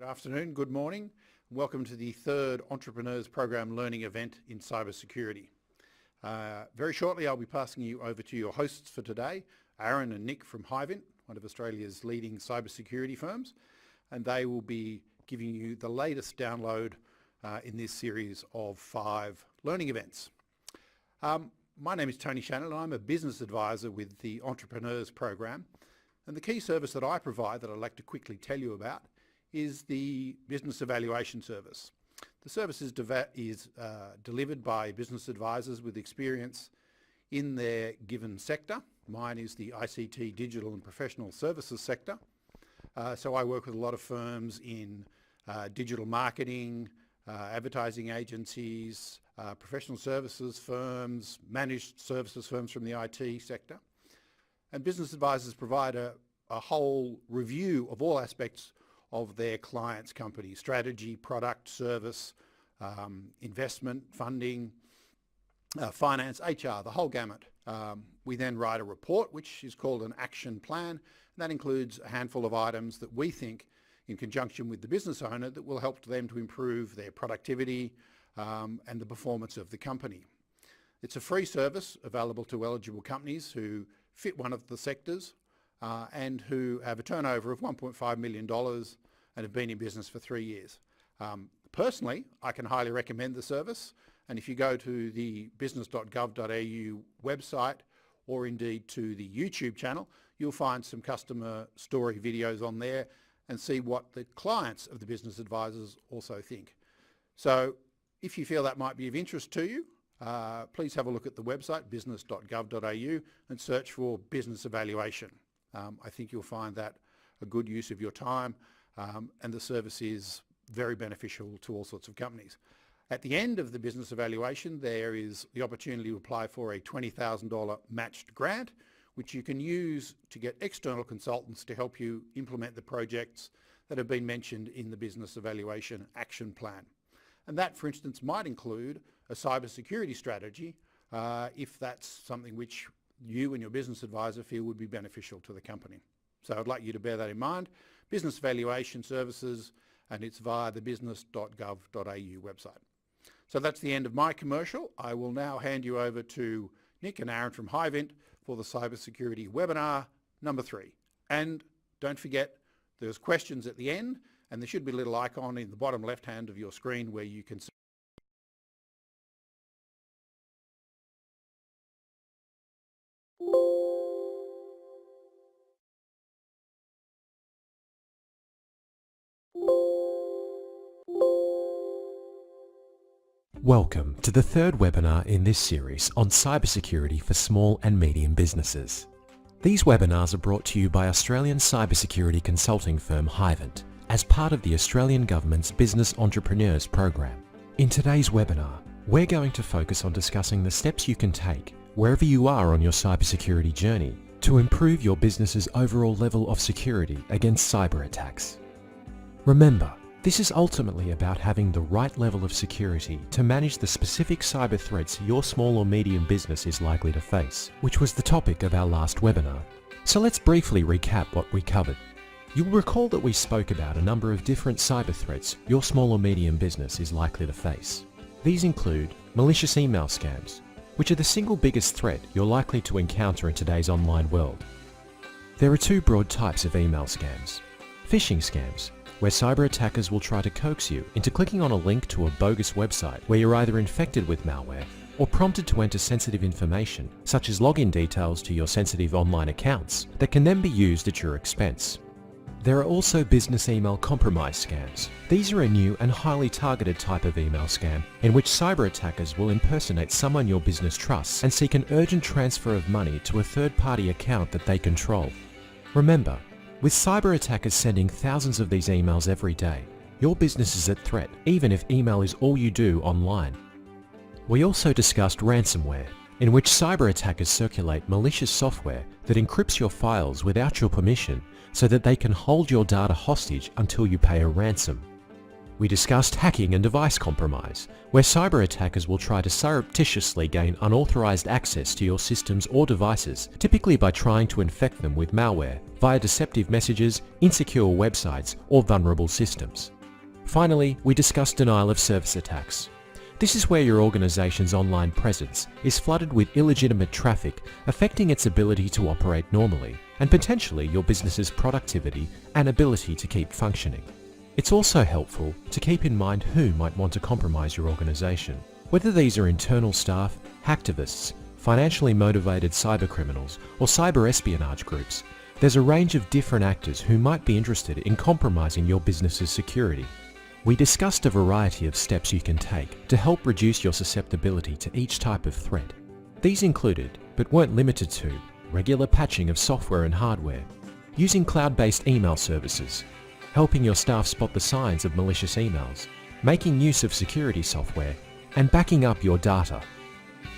Good afternoon, good morning. Welcome to the third Entrepreneurs Program Learning event in cybersecurity. Very shortly I'll be passing you over to your hosts for today, Aaron and Nick from Hyvint, one of Australia's leading cybersecurity firms, and they will be giving you the latest download in this series of 5 learning events. My name is Tony Shannon and I'm a business advisor with the Entrepreneurs Program, and the key service that I provide that I'd like to quickly tell you about is the business evaluation service. The service is delivered by business advisors with experience in their given sector. Mine is the ICT, digital and professional services sector. So I work with a lot of firms in digital marketing, advertising agencies, professional services firms, managed services firms from the IT sector. And business advisors provide a whole review of all aspects of their client's company: strategy, product, service, investment, funding, finance, HR, the whole gamut. We then write a report which is called an action plan, and that includes a handful of items that we think, in conjunction with the business owner, that will help them to improve their productivity and the performance of the company. It's a free service available to eligible companies who fit one of the sectors and who have a turnover of $1.5 million and have been in business for 3 years. Personally, I can highly recommend the service, and if you go to the business.gov.au website or indeed to the YouTube channel, you'll find some customer story videos on there and see what the clients of the business advisors also think. So if you feel that might be of interest to you, please have a look at the website business.gov.au and search for business evaluation. I think you'll find that a good use of your time, and the service is very beneficial to all sorts of companies. At the end of the business evaluation, there is the opportunity to apply for a $20,000 matched grant, which you can use to get external consultants to help you implement the projects that have been mentioned in the business evaluation action plan. And that, for instance, might include a cybersecurity strategy if that's something which you and your business advisor feel would be beneficial to the company. So I'd like you to bear that in mind. Business evaluation services, and it's via the business.gov.au website. So that's the end of my commercial. I will now hand you over to Nick and Aaron from Hyvint for the cybersecurity webinar number 3. And don't forget, there's questions at the end, and there should be a little icon in the bottom left hand of your screen where you can Welcome to the third webinar in this series on cybersecurity for small and medium businesses. These webinars are brought to you by Australian cybersecurity consulting firm Hyvint as part of the Australian Government's Business Entrepreneurs Program. In today's webinar, we're going to focus on discussing the steps you can take wherever you are on your cybersecurity journey to improve your business's overall level of security against cyber attacks. Remember, this is ultimately about having the right level of security to manage the specific cyber threats your small or medium business is likely to face, which was the topic of our last webinar. So let's briefly recap what we covered. You'll recall that we spoke about a number of different cyber threats your small or medium business is likely to face. These include malicious email scams, which are the single biggest threat you're likely to encounter in today's online world. There are 2 broad types of email scams: phishing scams, where cyber attackers will try to coax you into clicking on a link to a bogus website where you're either infected with malware or prompted to enter sensitive information, such as login details to your sensitive online accounts, that can then be used at your expense. There are also business email compromise scams. These are a new and highly targeted type of email scam in which cyber attackers will impersonate someone your business trusts and seek an urgent transfer of money to a third-party account that they control. Remember, with cyber attackers sending thousands of these emails every day, your business is at threat, even if email is all you do online. We also discussed ransomware, in which cyber attackers circulate malicious software that encrypts your files without your permission so that they can hold your data hostage until you pay a ransom. we discussed hacking and device compromise, where cyber attackers will try to surreptitiously gain unauthorized access to your systems or devices, typically by trying to infect them with malware via deceptive messages, insecure websites, or vulnerable systems. Finally, we discussed denial of service attacks. This is where your organization's online presence is flooded with illegitimate traffic, affecting its ability to operate normally, and potentially your business's productivity and ability to keep functioning. It's also helpful to keep in mind who might want to compromise your organization. Whether these are internal staff, hacktivists, financially motivated cybercriminals, or cyber espionage groups, there's a range of different actors who might be interested in compromising your business's security. We discussed a variety of steps you can take to help reduce your susceptibility to each type of threat. These included, but weren't limited to, regular patching of software and hardware, using cloud-based email services, helping your staff spot the signs of malicious emails, making use of security software, and backing up your data.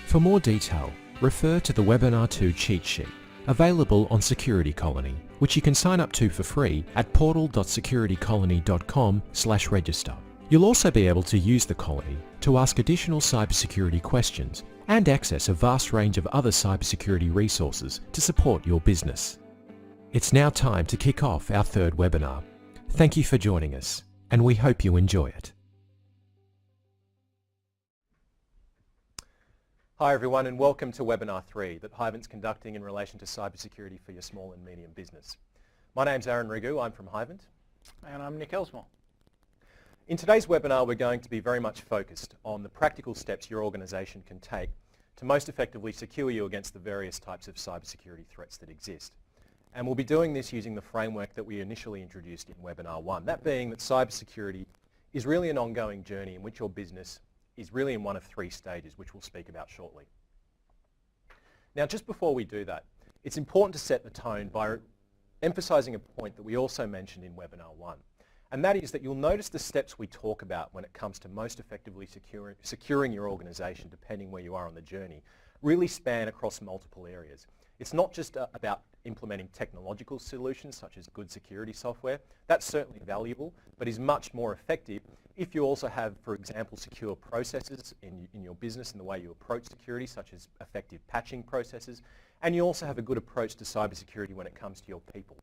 For more detail, refer to the Webinar 2 cheat sheet, available on Security Colony, which you can sign up to for free at portal.securitycolony.com/register. You'll also be able to use the Colony to ask additional cybersecurity questions and access a vast range of other cybersecurity resources to support your business. It's now time to kick off our third webinar. Thank you for joining us, and we hope you enjoy it. Hi everyone, and welcome to Webinar 3 that Hyvant's conducting in relation to cybersecurity for your small and medium business. My name's Aaron Rigu, I'm from Hyvant. And I'm Nick Elsmore. In today's webinar, we're going to be very much focused on the practical steps your organisation can take to most effectively secure you against the various types of cybersecurity threats that exist. And we'll be doing this using the framework that we initially introduced in Webinar 1, that being that cybersecurity is really an ongoing journey in which your business is really in one of three stages, which we'll speak about shortly. Now, just before we do that, it's important to set the tone by emphasising a point that we also mentioned in Webinar 1, and that is that you'll notice the steps we talk about when it comes to most effectively securing your organisation, depending where you are on the journey, really span across multiple areas. It's not just about implementing technological solutions such as good security software. That's certainly valuable, but is much more effective if you also have, for example, secure processes in your business and the way you approach security, such as effective patching processes, and you also have a good approach to cybersecurity when it comes to your people.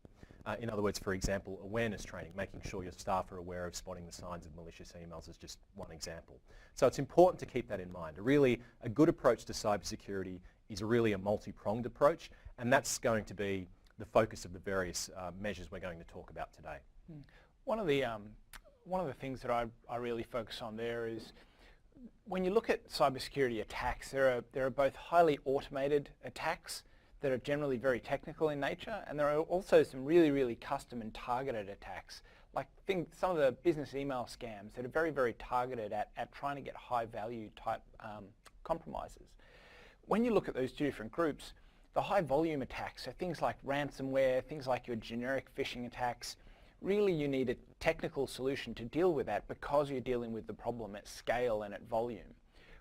In other words, for example, awareness training, making sure your staff are aware of spotting the signs of malicious emails is just one example. So it's important to keep that in mind. A good approach to cybersecurity is really a multi-pronged approach, and that's going to be the focus of the various measures we're going to talk about today. One of the things that I really focus on there is when you look at cybersecurity attacks, there are both highly automated attacks that are generally very technical in nature, and there are also some really, really custom and targeted attacks, like some of the business email scams that are very, very targeted at trying to get high value type compromises. When you look at those two different groups, the high volume attacks, so things like ransomware, things like your generic phishing attacks, really you need a technical solution to deal with that because you're dealing with the problem at scale and at volume.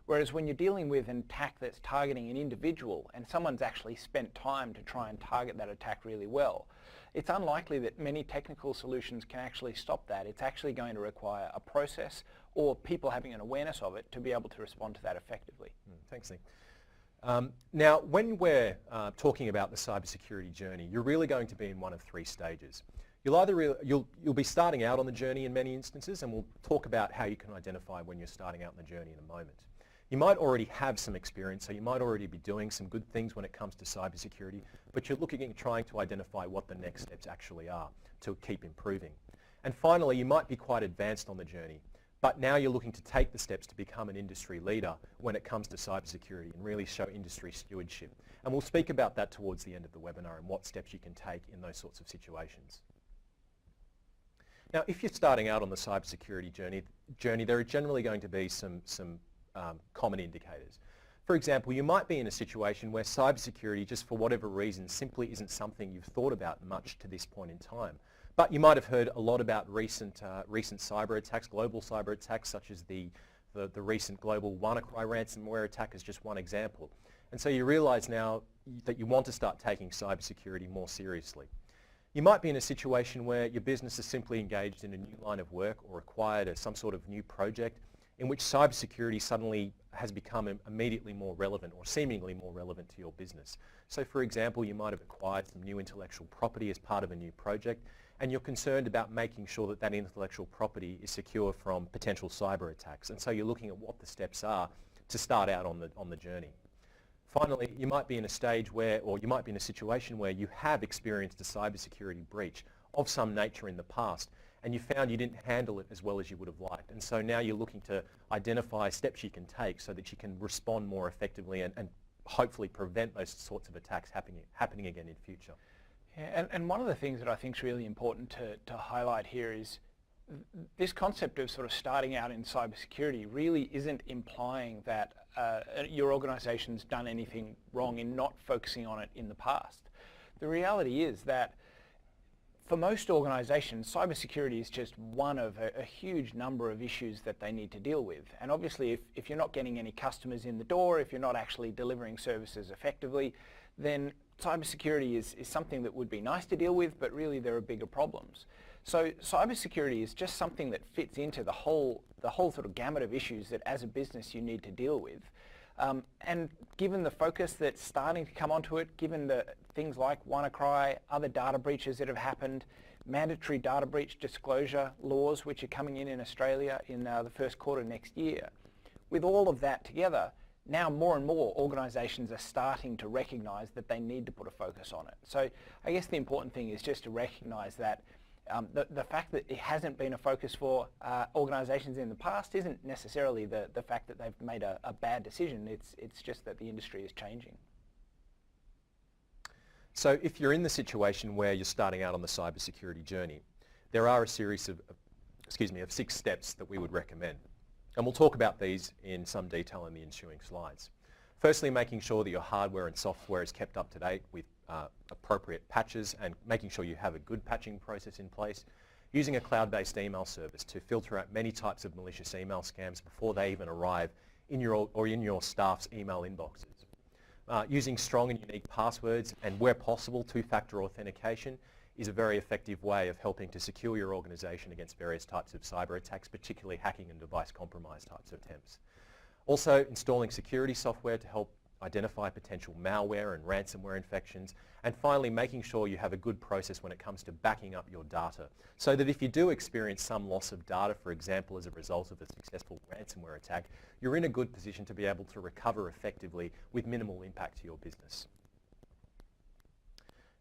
Whereas when you're dealing with an attack that's targeting an individual and someone's actually spent time to try and target that attack really well, it's unlikely that many technical solutions can actually stop that. It's actually going to require a process or people having an awareness of it to be able to respond to that effectively. Thanks, Nick. Now, when we're talking about the cybersecurity journey, you're really going to be in one of three stages. You'll be starting out on the journey in many instances, and we'll talk about how you can identify when you're starting out on the journey in a moment. You might already have some experience, so you might already be doing some good things when it comes to cybersecurity, but you're looking at trying to identify what the next steps actually are to keep improving. And finally, you might be quite advanced on the journey, but now you're looking to take the steps to become an industry leader when it comes to cybersecurity and really show industry stewardship. And we'll speak about that towards the end of the webinar and what steps you can take in those sorts of situations. Now, if you're starting out on the cybersecurity journey, there are generally going to be some common indicators. For example, you might be in a situation where cybersecurity, just for whatever reason, simply isn't something you've thought about much to this point in time. But you might have heard a lot about recent cyber attacks, global cyber attacks, such as the recent global WannaCry ransomware attack is just one example. And so you realize now that you want to start taking cybersecurity more seriously. You might be in a situation where your business is simply engaged in a new line of work or acquired some sort of new project in which cybersecurity suddenly has become immediately more relevant or seemingly more relevant to your business. So for example, you might have acquired some new intellectual property as part of a new project, and you're concerned about making sure that that intellectual property is secure from potential cyber attacks. And so you're looking at what the steps are to start out on the journey. Finally, you might be in a stage where, or you might be in a situation where you have experienced a cybersecurity breach of some nature in the past, and you found you didn't handle it as well as you would have liked. And so now you're looking to identify steps you can take so that you can respond more effectively and hopefully prevent those sorts of attacks happening again in future. Yeah, and one of the things that I think is really important to highlight here is this concept of sort of starting out in cybersecurity really isn't implying that your organization's done anything wrong in not focusing on it in the past. The reality is that for most organizations, cybersecurity is just one of a huge number of issues that they need to deal with. And obviously, if you're not getting any customers in the door, if you're not actually delivering services effectively, then cybersecurity is something that would be nice to deal with, but really there are bigger problems. So cybersecurity is just something that fits into the whole sort of gamut of issues that as a business you need to deal with. And given the focus that's starting to come onto it, given the things like WannaCry, other data breaches that have happened, mandatory data breach disclosure laws which are coming in Australia in the first quarter next year, with all of that together, now more and more organisations are starting to recognise that they need to put a focus on it. So I guess the important thing is just to recognise that the fact that it hasn't been a focus for organisations in the past isn't necessarily the fact that they've made a bad decision. It's just that the industry is changing. So if you're in the situation where you're starting out on the cybersecurity journey, there are a series of 6 steps that we would recommend. And we'll talk about these in some detail in the ensuing slides. Firstly, making sure that your hardware and software is kept up to date with appropriate patches and making sure you have a good patching process in place. Using a cloud-based email service to filter out many types of malicious email scams before they even arrive in your staff's email inboxes. Using strong and unique passwords and, where possible, two-factor authentication is a very effective way of helping to secure your organization against various types of cyber attacks, particularly hacking and device compromise types of attempts. Also, installing security software to help identify potential malware and ransomware infections, and finally making sure you have a good process when it comes to backing up your data, so that if you do experience some loss of data, for example as a result of a successful ransomware attack, you're in a good position to be able to recover effectively with minimal impact to your business.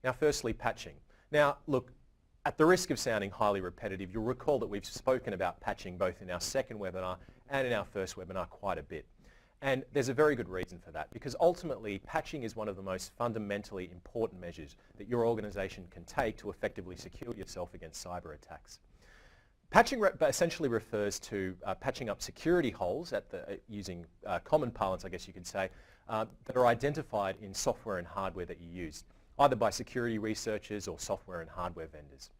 Now firstly, patching. Now look, at the risk of sounding highly repetitive, you'll recall that we've spoken about patching both in our second webinar and in our first webinar quite a bit. And there's a very good reason for that, because ultimately patching is one of the most fundamentally important measures that your organization can take to effectively secure yourself against cyber attacks. Patching essentially refers to patching up security holes using common parlance, I guess you could say, that are identified in software and hardware that you use, either by security researchers or software and hardware vendors.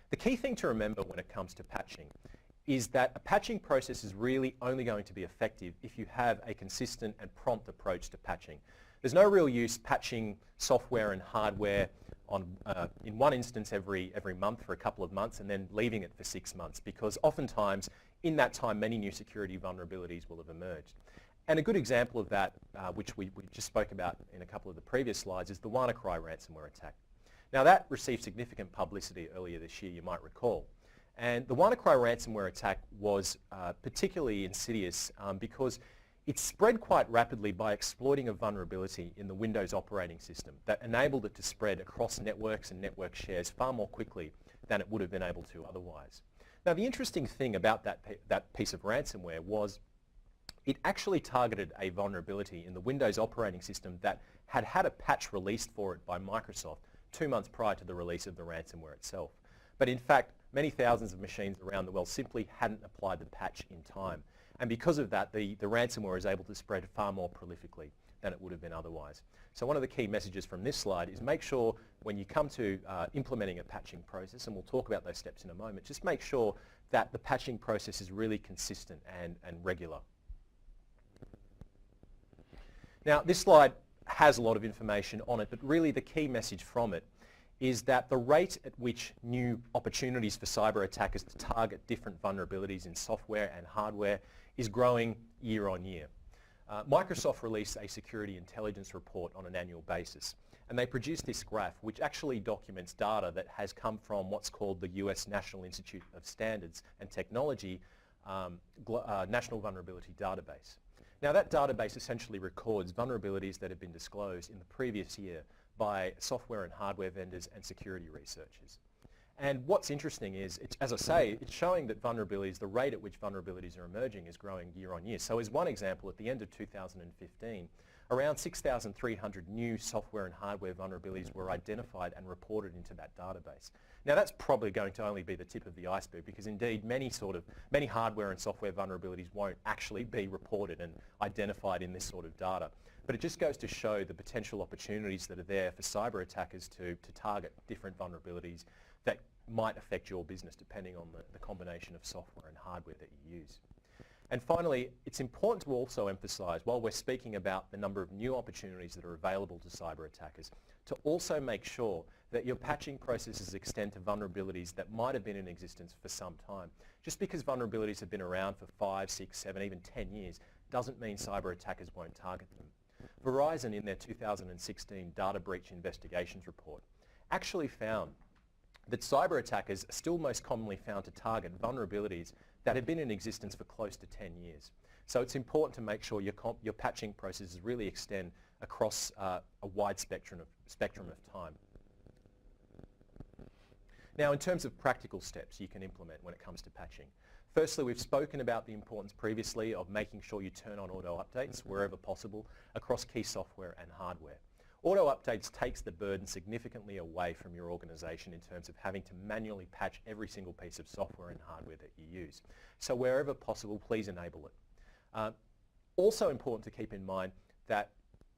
The key thing to remember when it comes to patching is that a patching process is really only going to be effective if you have a consistent and prompt approach to patching. There's no real use patching software and hardware in one instance every month for a couple of months and then leaving it for 6 months, because oftentimes in that time many new security vulnerabilities will have emerged. And a good example of that, which we just spoke about in a couple of the previous slides, is the WannaCry ransomware attack. Now that received significant publicity earlier this year, you might recall. And the WannaCry ransomware attack was particularly insidious because it spread quite rapidly by exploiting a vulnerability in the Windows operating system that enabled it to spread across networks and network shares far more quickly than it would have been able to otherwise. Now the interesting thing about that piece of ransomware was it actually targeted a vulnerability in the Windows operating system that had had a patch released for it by Microsoft 2 months prior to the release of the ransomware itself. But in fact, many thousands of machines around the world simply hadn't applied the patch in time. And because of that, the ransomware is able to spread far more prolifically than it would have been otherwise. So one of the key messages from this slide is make sure when you come to implementing a patching process, and we'll talk about those steps in a moment, just make sure that the patching process is really consistent and regular. Now this slide has a lot of information on it, but really the key message from it is that the rate at which new opportunities for cyber attackers to target different vulnerabilities in software and hardware is growing year on year. Microsoft released a security intelligence report on an annual basis, and they produced this graph which actually documents data that has come from what's called the US National Institute of Standards and Technology National Vulnerability Database. Now that database essentially records vulnerabilities that have been disclosed in the previous year by software and hardware vendors and security researchers. And what's interesting is, as I say, it's showing that vulnerabilities, the rate at which vulnerabilities are emerging is growing year on year. So as one example, at the end of 2015, around 6,300 new software and hardware vulnerabilities were identified and reported into that database. Now that's probably going to only be the tip of the iceberg, because indeed many hardware and software vulnerabilities won't actually be reported and identified in this sort of data. But it just goes to show the potential opportunities that are there for cyber attackers to target different vulnerabilities that might affect your business depending on the combination of software and hardware that you use. And finally, it's important to also emphasize, while we're speaking about the number of new opportunities that are available to cyber attackers, to also make sure that your patching processes extend to vulnerabilities that might have been in existence for some time. Just because vulnerabilities have been around for 5, 6, 7, even 10 years doesn't mean cyber attackers won't target them. Verizon, in their 2016 Data Breach Investigations report, actually found that cyber attackers are still most commonly found to target vulnerabilities that have been in existence for close to 10 years. So it's important to make sure your patching processes really extend across a wide spectrum of time. Now, in terms of practical steps you can implement when it comes to patching. Firstly, we've spoken about the importance previously of making sure you turn on auto updates wherever possible across key software and hardware. Auto updates takes the burden significantly away from your organization in terms of having to manually patch every single piece of software and hardware that you use. So wherever possible, please enable it. Also important to keep in mind that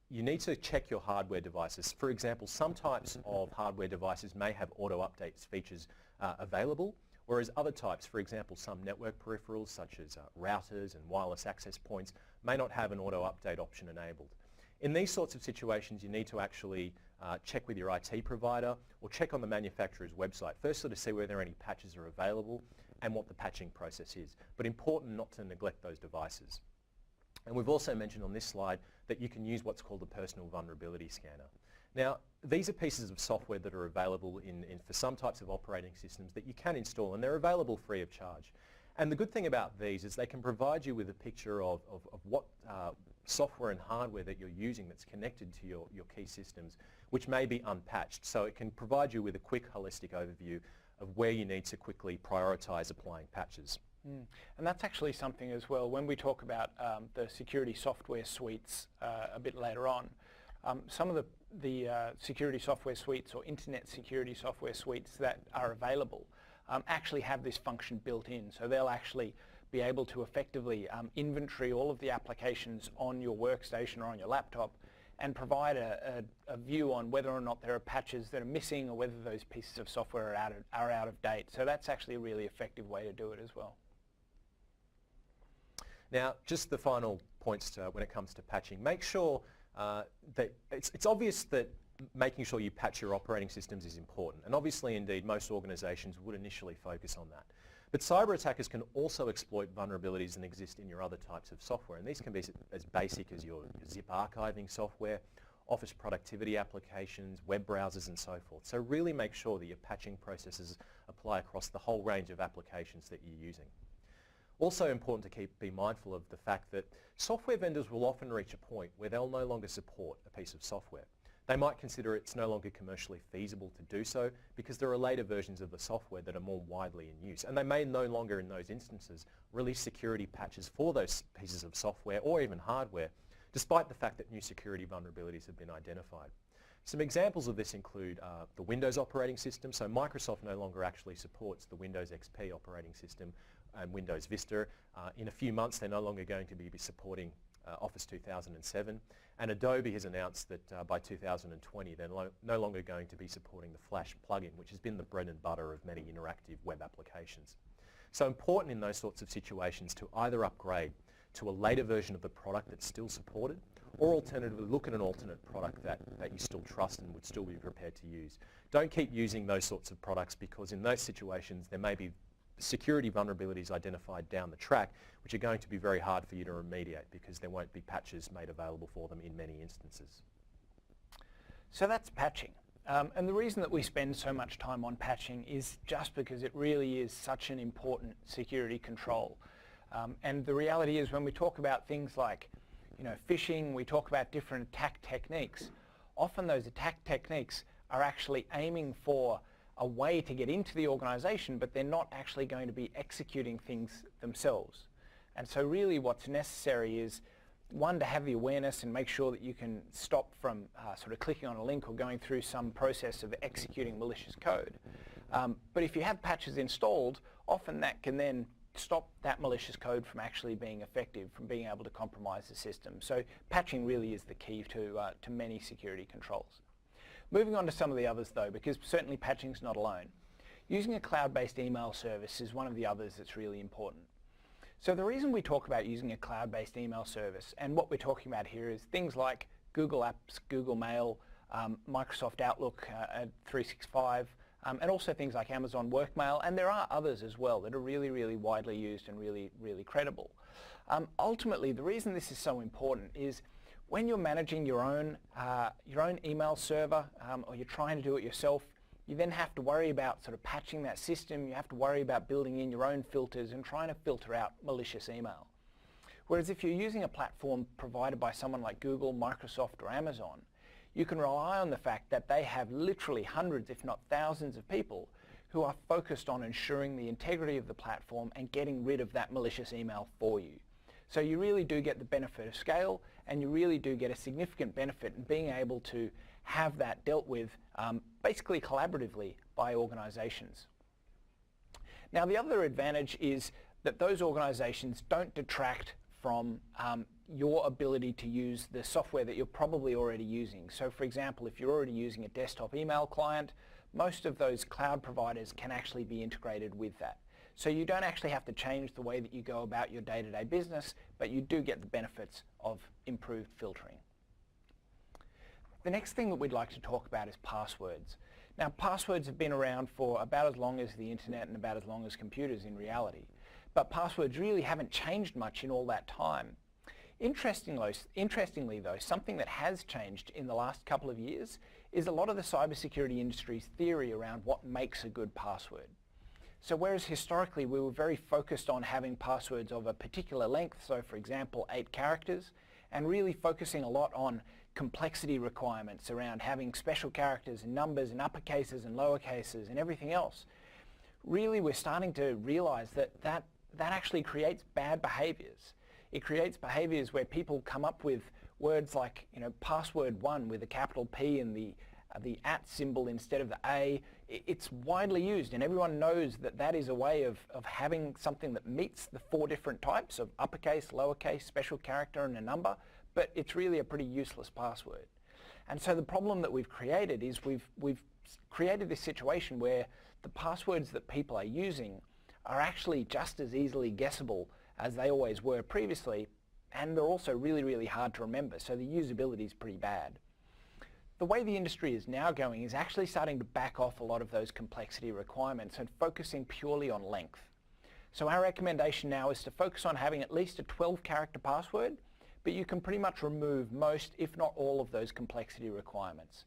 you need to check your hardware devices. For example, some types of hardware devices may have auto updates features available, whereas other types, for example, some network peripherals such as routers and wireless access points may not have an auto update option enabled. In these sorts of situations, you need to actually check with your IT provider or check on the manufacturer's website, firstly to see whether any patches are available and what the patching process is. But important not to neglect those devices. And we've also mentioned on this slide that you can use what's called a personal vulnerability scanner. Now, these are pieces of software that are available for some types of operating systems that you can install, and they're available free of charge. And the good thing about these is they can provide you with a picture of what software and hardware that you're using that's connected to your key systems, which may be unpatched. So it can provide you with a quick holistic overview of where you need to quickly prioritize applying patches. And that's actually something as well, when we talk about the security software suites a bit later on, some of the security software suites or internet security software suites that are available actually have this function built in. So they'll actually be able to effectively inventory all of the applications on your workstation or on your laptop and provide a view on whether or not there are patches that are missing or whether those pieces of software are out of date. So that's actually a really effective way to do it as well. Now, just the final points when it comes to patching. Make sure that it's obvious that making sure you patch your operating systems is important. And obviously, indeed, most organizations would initially focus on that. But cyber attackers can also exploit vulnerabilities that exist in your other types of software. And these can be as basic as your zip archiving software, office productivity applications, web browsers, and so forth. So really make sure that your patching processes apply across the whole range of applications that you're using. Also important to be mindful of the fact that software vendors will often reach a point where they'll no longer support a piece of software. They might consider it's no longer commercially feasible to do so because there are later versions of the software that are more widely in use. And they may no longer, in those instances, release security patches for those pieces of software or even hardware, despite the fact that new security vulnerabilities have been identified. Some examples of this include the Windows operating system. So Microsoft no longer actually supports the Windows XP operating system and Windows Vista. In a few months, they're no longer going to be supporting Office 2007. And Adobe has announced that by 2020, they're no longer going to be supporting the Flash plugin, which has been the bread and butter of many interactive web applications. So important in those sorts of situations to either upgrade to a later version of the product that's still supported, or alternatively look at an alternate product that you still trust and would still be prepared to use. Don't keep using those sorts of products, because in those situations there may be security vulnerabilities identified down the track which are going to be very hard for you to remediate, because there won't be patches made available for them in many instances. So that's patching. And the reason that we spend so much time on patching is just because it really is such an important security control. And the reality is, when we talk about things like, phishing, we talk about different attack techniques. Often those attack techniques are actually aiming for a way to get into the organization, but they're not actually going to be executing things themselves. And so really what's necessary is, one, to have the awareness and make sure that you can stop from sort of clicking on a link or going through some process of executing malicious code. But if you have patches installed, often that can then stop that malicious code from actually being effective, from being able to compromise the system. So patching really is the key to many security controls. Moving on to some of the others though, because certainly patching's not alone. Using a cloud-based email service is one of the others that's really important. So the reason we talk about using a cloud-based email service, and what we're talking about here, is things like Google Apps, Google Mail, Microsoft Outlook 365, and also things like Amazon Workmail, and there are others as well that are really, really widely used and really, really credible. Ultimately, the reason this is so important is when you're managing your own email server, or you're trying to do it yourself, you then have to worry about sort of patching that system. You have to worry about building in your own filters and trying to filter out malicious email. Whereas if you're using a platform provided by someone like Google, Microsoft, or Amazon, you can rely on the fact that they have literally hundreds, if not thousands, of people who are focused on ensuring the integrity of the platform and getting rid of that malicious email for you. So you really do get the benefit of scale, and you really do get a significant benefit in being able to have that dealt with basically collaboratively by organizations. Now, the other advantage is that those organizations don't detract from your ability to use the software that you're probably already using. So for example, if you're already using a desktop email client, most of those cloud providers can actually be integrated with that. So you don't actually have to change the way that you go about your day-to-day business, but you do get the benefits of improved filtering. The next thing that we'd like to talk about is passwords. Now, passwords have been around for about as long as the internet and about as long as computers in reality. But passwords really haven't changed much in all that time. Interestingly though, something that has changed in the last couple of years is a lot of the cybersecurity industry's theory around what makes a good password. So whereas historically we were very focused on having passwords of a particular length, so for example 8 characters, and really focusing a lot on complexity requirements around having special characters and numbers and uppercases and lowercases and everything else, really we're starting to realize that actually creates bad behaviors. It creates behaviors where people come up with words like, password 1 with a capital P and the @ symbol instead of the A. It's widely used, and everyone knows that that is a way of having something that meets the 4 different types of uppercase, lowercase, special character, and a number, but it's really a pretty useless password. And so the problem that we've created is we've created this situation where the passwords that people are using are actually just as easily guessable as they always were previously, and they're also really, really hard to remember, so the usability is pretty bad. The way the industry is now going is actually starting to back off a lot of those complexity requirements and focusing purely on length. So our recommendation now is to focus on having at least a 12-character password, but you can pretty much remove most, if not all, of those complexity requirements.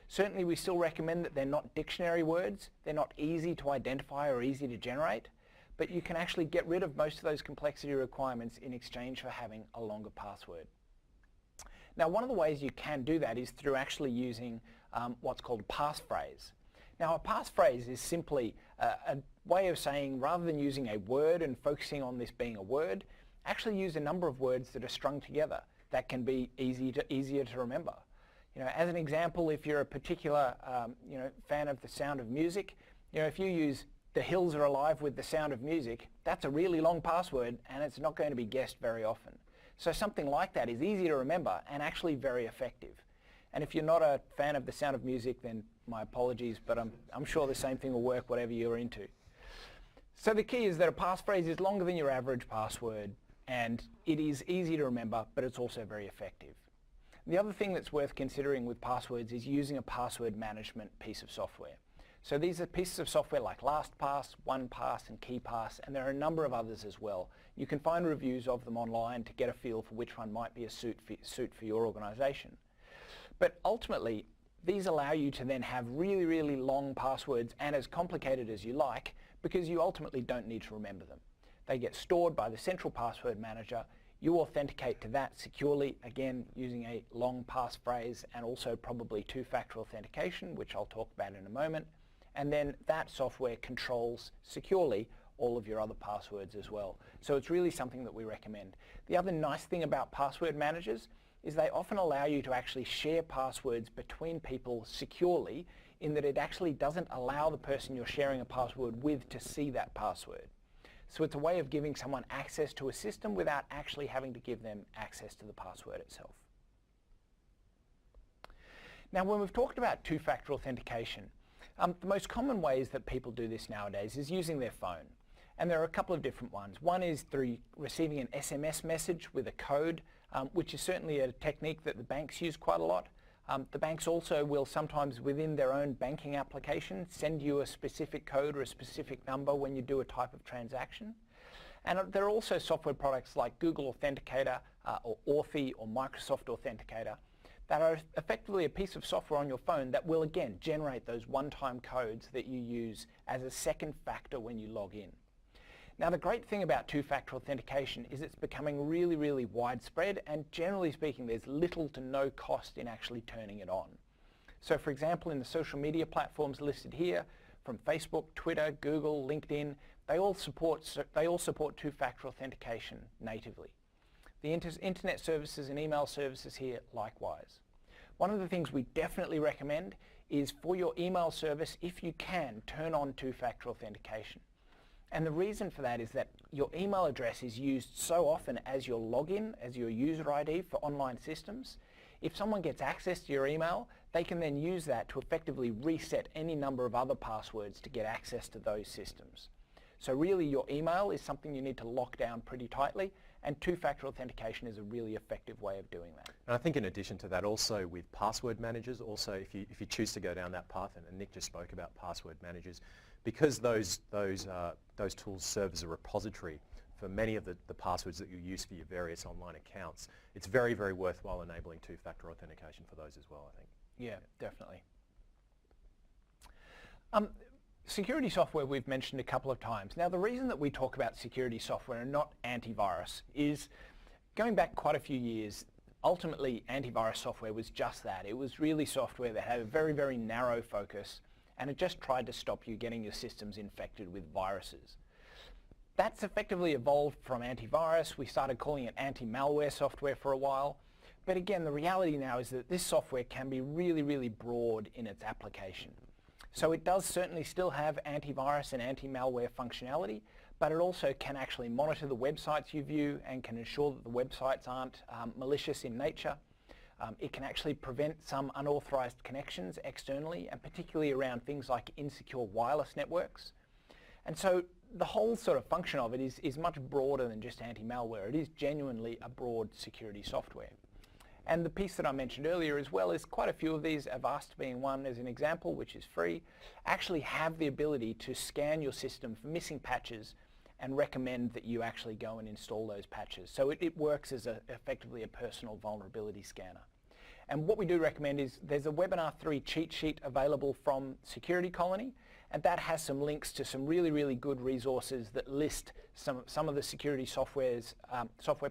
Certainly we still recommend that they're not dictionary words, they're not easy to identify or easy to generate, but you can actually get rid of most of those complexity requirements in exchange for having a longer password. Now, one of the ways you can do that is through actually using what's called a passphrase. Now, a passphrase is simply a way of saying, rather than using a word and focusing on this being a word, actually use a number of words that are strung together that can be easier to remember. As an example, if you're a particular fan of the Sound of Music, if you use "The hills are alive with the sound of music," that's a really long password and it's not going to be guessed very often. So something like that is easy to remember and actually very effective. And if you're not a fan of the Sound of Music, then my apologies, but I'm sure the same thing will work whatever you're into. So the key is that a passphrase is longer than your average password, and it is easy to remember, but it's also very effective. The other thing that's worth considering with passwords is using a password management piece of software. So these are pieces of software like LastPass, OnePass and KeePass, and there are a number of others as well. You can find reviews of them online to get a feel for which one might be a suit for your organization. But ultimately, these allow you to then have really, really long passwords and as complicated as you like, because you ultimately don't need to remember them. They get stored by the central password manager. You authenticate to that securely, again, using a long passphrase and also probably two-factor authentication, which I'll talk about in a moment. And then that software controls securely all of your other passwords as well. So it's really something that we recommend. The other nice thing about password managers is they often allow you to actually share passwords between people securely, in that it actually doesn't allow the person you're sharing a password with to see that password. So it's a way of giving someone access to a system without actually having to give them access to the password itself. Now, when we've talked about two-factor authentication, the most common ways that people do this nowadays is using their phone. And there are a couple of different ones. One is through receiving an SMS message with a code, which is certainly a technique that the banks use quite a lot. The banks also will sometimes, within their own banking application, send you a specific code or a specific number when you do a type of transaction. And there are also software products like Google Authenticator or Authy or Microsoft Authenticator that are effectively a piece of software on your phone that will again generate those one-time codes that you use as a second factor when you log in. Now, the great thing about two-factor authentication is it's becoming really, really widespread, and generally speaking, there's little to no cost in actually turning it on. So for example, in the social media platforms listed here, from Facebook, Twitter, Google, LinkedIn, they all support two-factor authentication natively. The internet services and email services here likewise. One of the things we definitely recommend is for your email service, if you can, turn on two-factor authentication. And the reason for that is that your email address is used so often as your login, as your user ID for online systems. If someone gets access to your email, they can then use that to effectively reset any number of other passwords to get access to those systems. So really, your email is something you need to lock down pretty tightly, and two-factor authentication is a really effective way of doing that. And I think in addition to that, also with password managers, also if you choose to go down that path, and Nick just spoke about password managers, because those tools serve as a repository for many of the passwords that you use for your various online accounts, it's very, very worthwhile enabling two-factor authentication for those as well, I think. Yeah, definitely. Security software we've mentioned a couple of times. Now, the reason that we talk about security software and not antivirus is, going back quite a few years, ultimately antivirus software was just that. It was really software that had a very, very narrow focus, and it just tried to stop you getting your systems infected with viruses. That's effectively evolved from antivirus. We started calling it anti-malware software for a while. But again, the reality now is that this software can be really, really broad in its application. So it does certainly still have antivirus and anti-malware functionality, but it also can actually monitor the websites you view and can ensure that the websites aren't malicious in nature. It can actually prevent some unauthorized connections externally, and particularly around things like insecure wireless networks. And so the whole sort of function of it is much broader than just anti-malware. It is genuinely a broad security software. And the piece that I mentioned earlier as well is quite a few of these, Avast being one as an example, which is free, actually have the ability to scan your system for missing patches and recommend that you actually go and install those patches. So it works as effectively a personal vulnerability scanner. And what we do recommend is there's a Webinar 3 cheat sheet available from Security Colony, and that has some links to some really, really good resources that list some of the security software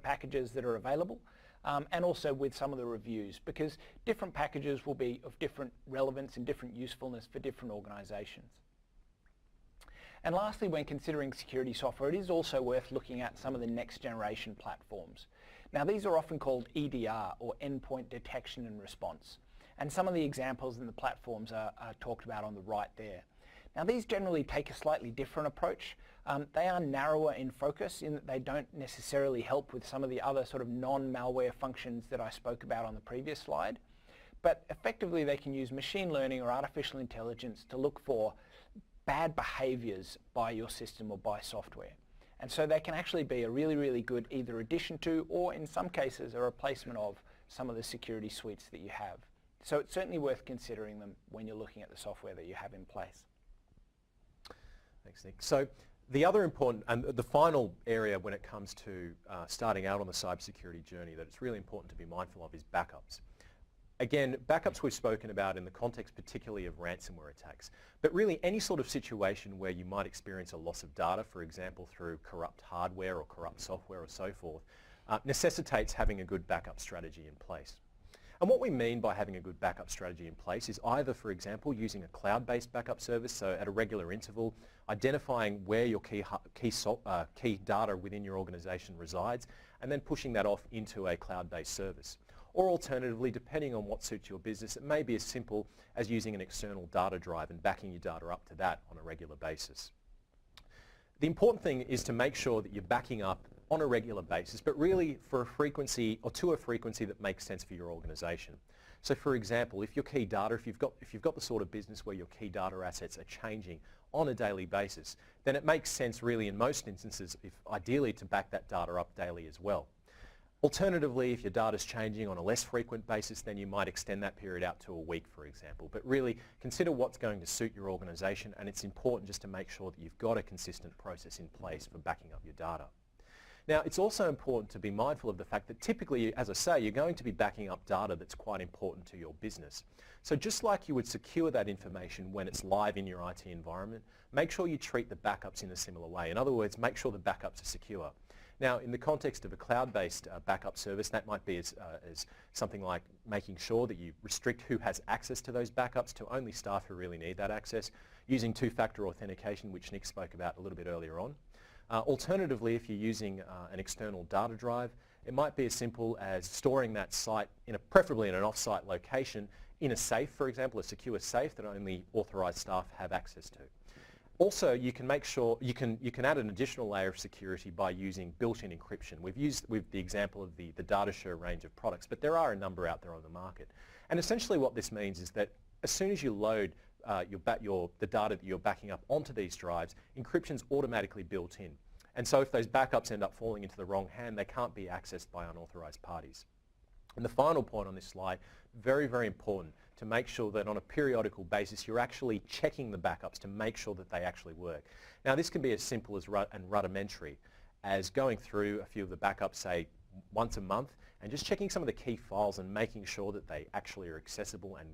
packages that are available. And also with some of the reviews, because different packages will be of different relevance and different usefulness for different organizations. And lastly, when considering security software, it is also worth looking at some of the next generation platforms. Now, these are often called EDR, or Endpoint Detection and Response. And some of the examples in the platforms are talked about on the right there. Now, these generally take a slightly different approach. They are narrower in focus in that they don't necessarily help with some of the other sort of non-malware functions that I spoke about on the previous slide. But effectively, they can use machine learning or artificial intelligence to look for bad behaviors by your system or by software. And so they can actually be a really, really good either addition to, or in some cases, a replacement of some of the security suites that you have. So it's certainly worth considering them when you're looking at the software that you have in place. Thanks, Nick. So the other important, and the final area when it comes to starting out on the cybersecurity journey that it's really important to be mindful of is backups. Again, backups we've spoken about in the context particularly of ransomware attacks, but really any sort of situation where you might experience a loss of data, for example, through corrupt hardware or corrupt software or so forth, necessitates having a good backup strategy in place. And what we mean by having a good backup strategy in place is either, for example, using a cloud-based backup service, so at a regular interval, identifying where your key data within your organization resides, and then pushing that off into a cloud-based service. Or alternatively, depending on what suits your business, it may be as simple as using an external data drive and backing your data up to that on a regular basis. The important thing is to make sure that you're backing up on a regular basis, but really for a frequency or to a frequency that makes sense for your organization. So for example, if your key data, if you've got the sort of business where your key data assets are changing on a daily basis, then it makes sense really in most instances, if ideally, to back that data up daily as well. Alternatively, if your data is changing on a less frequent basis, then you might extend that period out to a week, for example. But really, consider what's going to suit your organization, and it's important just to make sure that you've got a consistent process in place for backing up your data. Now, it's also important to be mindful of the fact that typically, as I say, you're going to be backing up data that's quite important to your business. So just like you would secure that information when it's live in your IT environment, make sure you treat the backups in a similar way. In other words, make sure the backups are secure. Now, in the context of a cloud-based backup service, that might be as something like making sure that you restrict who has access to those backups to only staff who really need that access, using two-factor authentication, which Nick spoke about a little bit earlier on. Alternatively, if you're using an external data drive, it might be as simple as storing that site, preferably in an off-site location, in a safe, for example, a secure safe that only authorized staff have access to. Also, you can make sure, you can add an additional layer of security by using built-in encryption. We've used the example of the DataShare range of products, but there are a number out there on the market. And essentially what this means is that as soon as you load the data that you're backing up onto these drives, encryption's automatically built in. And so if those backups end up falling into the wrong hand, they can't be accessed by unauthorized parties. And the final point on this slide, very, very important, to make sure that on a periodical basis you're actually checking the backups to make sure that they actually work. Now this can be as simple as and rudimentary as going through a few of the backups, say once a month, and just checking some of the key files and making sure that they actually are accessible and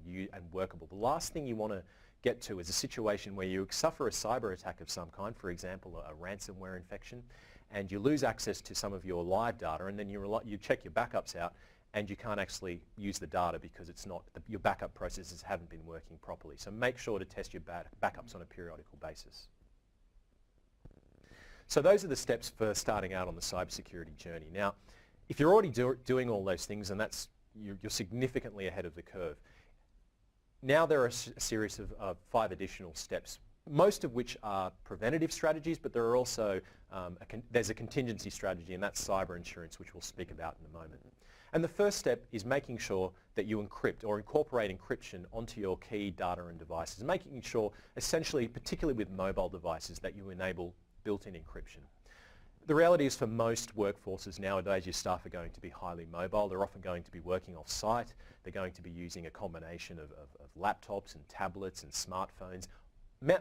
workable. The last thing you want to get to is a situation where you suffer a cyber attack of some kind, for example a ransomware infection, and you lose access to some of your live data, and then you check your backups out and you can't actually use the data because it's not, your backup processes haven't been working properly. So make sure to test your backups on a periodical basis. So those are the steps for starting out on the cybersecurity journey. Now, if you're already doing all those things, and you're significantly ahead of the curve, now there are a series of 5 additional steps, most of which are preventative strategies, but there are also, there's a contingency strategy, and that's cyber insurance, which we'll speak about in a moment. And the first step is making sure that you encrypt or incorporate encryption onto your key data and devices, making sure, essentially, particularly with mobile devices, that you enable built-in encryption. The reality is for most workforces nowadays, your staff are going to be highly mobile. They're often going to be working off-site. They're going to be using a combination of laptops and tablets and smartphones,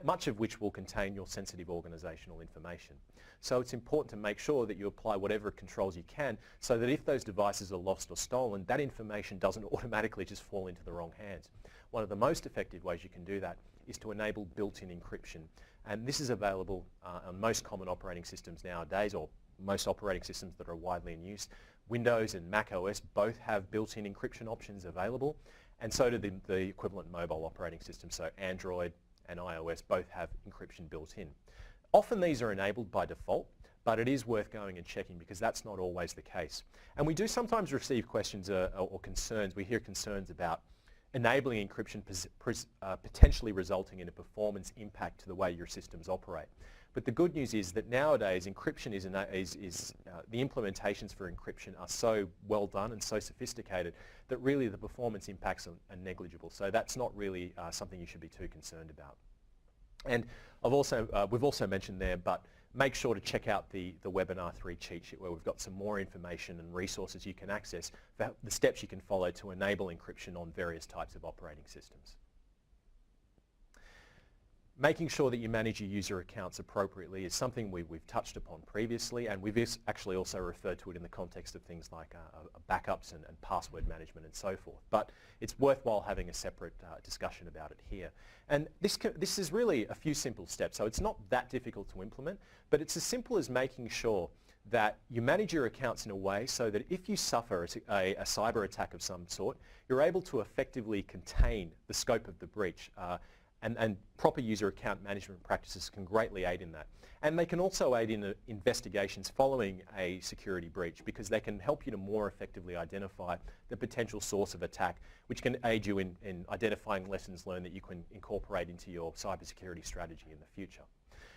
much of which will contain your sensitive organizational information. So it's important to make sure that you apply whatever controls you can so that if those devices are lost or stolen, that information doesn't automatically just fall into the wrong hands. One of the most effective ways you can do that is to enable built-in encryption. And this is available on most common operating systems nowadays, or most operating systems that are widely in use. Windows and Mac OS both have built-in encryption options available, and so do the equivalent mobile operating systems. So Android and iOS both have encryption built in. Often these are enabled by default, but it is worth going and checking because that's not always the case. And we do sometimes receive questions or concerns. We hear concerns about enabling encryption potentially resulting in a performance impact to the way your systems operate. But the good news is that nowadays encryption the implementations for encryption are so well done and so sophisticated that really the performance impacts are negligible. So that's not really something you should be too concerned about. And we've also mentioned there, but make sure to check out the Webinar 3 cheat sheet where we've got some more information and resources you can access for the steps you can follow to enable encryption on various types of operating systems. Making sure that you manage your user accounts appropriately is something we've touched upon previously, and we've actually also referred to it in the context of things like backups and password management and so forth. But it's worthwhile having a separate discussion about it here. And this is really a few simple steps, so it's not that difficult to implement, but it's as simple as making sure that you manage your accounts in a way so that if you suffer a cyber attack of some sort, you're able to effectively contain the scope of the breach. And proper user account management practices can greatly aid in that. And they can also aid in investigations following a security breach, because they can help you to more effectively identify the potential source of attack, which can aid you in identifying lessons learned that you can incorporate into your cybersecurity strategy in the future.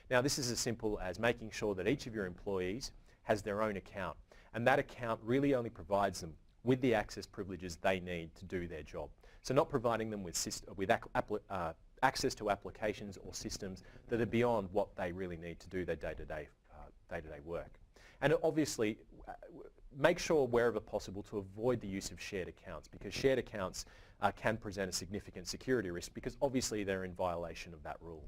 Now, this is as simple as making sure that each of your employees has their own account, and that account really only provides them with the access privileges they need to do their job. So not providing them with access to applications or systems that are beyond what they really need to do their day-to-day work. And obviously, make sure wherever possible to avoid the use of shared accounts, because shared accounts can present a significant security risk, because obviously they're in violation of that rule.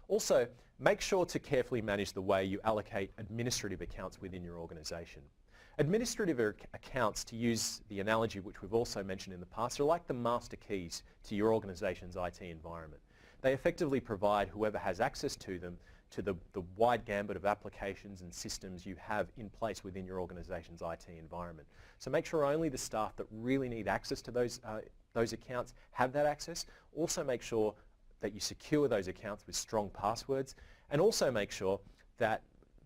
Also, make sure to carefully manage the way you allocate administrative accounts within your organization. Administrative accounts, to use the analogy which we've also mentioned in the past, are like the master keys to your organization's IT environment. They effectively provide whoever has access to them to the wide gambit of applications and systems you have in place within your organization's IT environment. So make sure only the staff that really need access to those accounts have that access. Also make sure that you secure those accounts with strong passwords, and also make sure that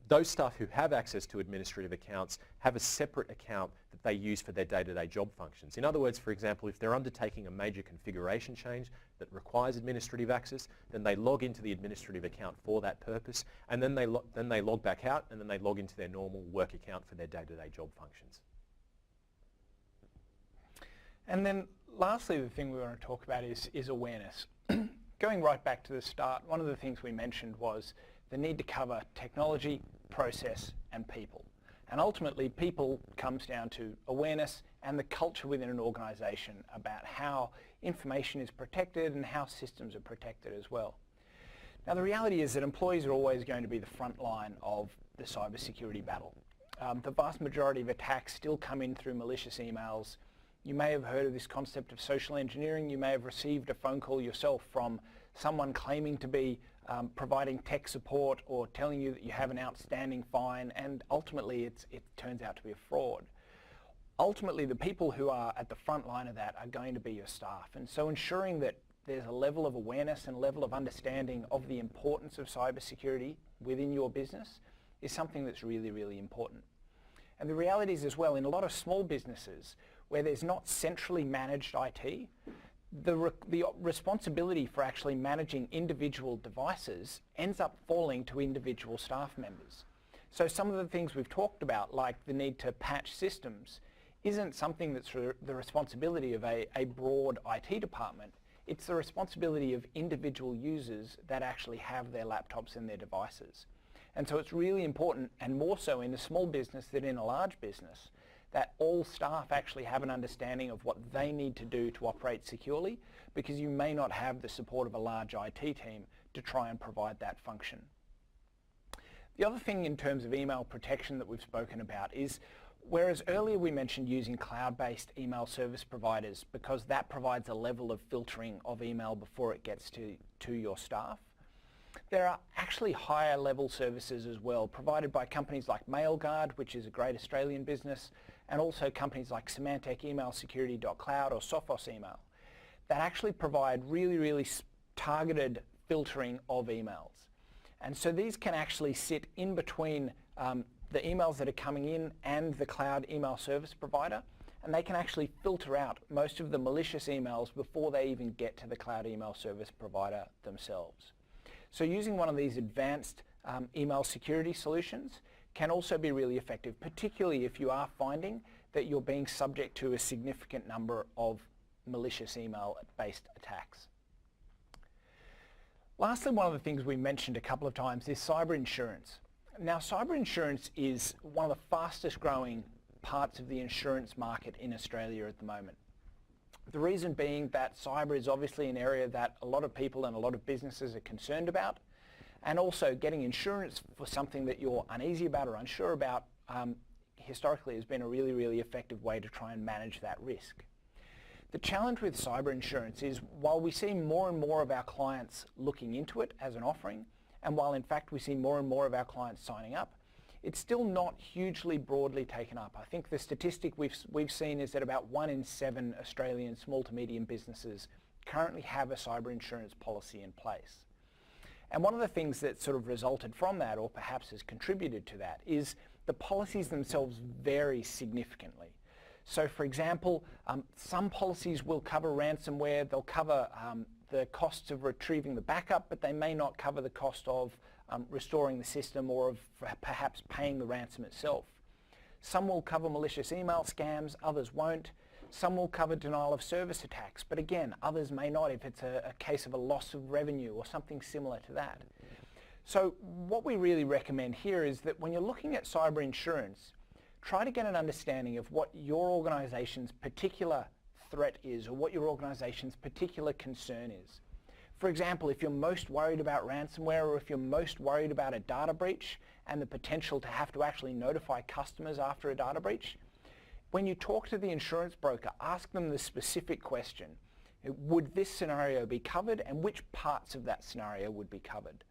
those staff who have access to administrative accounts have a separate account that they use for their day-to-day job functions. In other words, for example, if they're undertaking a major configuration change that requires administrative access, then they log into the administrative account for that purpose, and then they log back out, and then they log into their normal work account for their day-to-day job functions. And then lastly, the thing we want to talk about is awareness. Going right back to the start, one of the things we mentioned was the need to cover technology, process, and people. And ultimately, people comes down to awareness and the culture within an organization about how information is protected and how systems are protected as well. Now, the reality is that employees are always going to be the front line of the cybersecurity battle. The vast majority of attacks still come in through malicious emails. You may have heard of this concept of social engineering. You may have received a phone call yourself from someone claiming to be providing tech support or telling you that you have an outstanding fine, and ultimately it turns out to be a fraud. Ultimately, the people who are at the front line of that are going to be your staff, and so ensuring that there's a level of awareness and a level of understanding of the importance of cybersecurity within your business is something that's really, really important. And the reality is as well, in a lot of small businesses where there's not centrally managed IT, the responsibility for actually managing individual devices ends up falling to individual staff members. So some of the things we've talked about, like the need to patch systems, isn't something that's the responsibility of a broad IT department. It's the responsibility of individual users that actually have their laptops and their devices. And so it's really important, and more so in a small business than in a large business, that all staff actually have an understanding of what they need to do to operate securely, because you may not have the support of a large IT team to try and provide that function. The other thing in terms of email protection that we've spoken about is, whereas earlier we mentioned using cloud-based email service providers because that provides a level of filtering of email before it gets to your staff, there are actually higher level services as well provided by companies like MailGuard, which is a great Australian business, and also companies like Symantec emailsecurity.cloud or Sophos Email that actually provide really, really targeted filtering of emails. And so these can actually sit in between the emails that are coming in and the cloud email service provider, and they can actually filter out most of the malicious emails before they even get to the cloud email service provider themselves. So using one of these advanced email security solutions can also be really effective, particularly if you are finding that you're being subject to a significant number of malicious email-based attacks. Lastly, one of the things we mentioned a couple of times is cyber insurance. Now, cyber insurance is one of the fastest growing parts of the insurance market in Australia at the moment. The reason being that cyber is obviously an area that a lot of people and a lot of businesses are concerned about, and also getting insurance for something that you're uneasy about or unsure about historically has been a really, really effective way to try and manage that risk. The challenge with cyber insurance is while we see more and more of our clients looking into it as an offering, and while in fact we see more and more of our clients signing up, it's still not hugely broadly taken up. I think the statistic we've seen is that about 1 in 7 Australian small to medium businesses currently have a cyber insurance policy in place. And one of the things that sort of resulted from that, or perhaps has contributed to that, is the policies themselves vary significantly. So for example, some policies will cover ransomware, they'll cover the costs of retrieving the backup, but they may not cover the cost of restoring the system or of perhaps paying the ransom itself. Some will cover malicious email scams, others won't. Some will cover denial of service attacks, but again, others may not if it's a case of a loss of revenue or something similar to that. So what we really recommend here is that when you're looking at cyber insurance, try to get an understanding of what your organization's particular threat is or what your organization's particular concern is. For example, if you're most worried about ransomware or if you're most worried about a data breach and the potential to have to actually notify customers after a data breach, when you talk to the insurance broker, ask them the specific question. Would this scenario be covered and which parts of that scenario would be covered?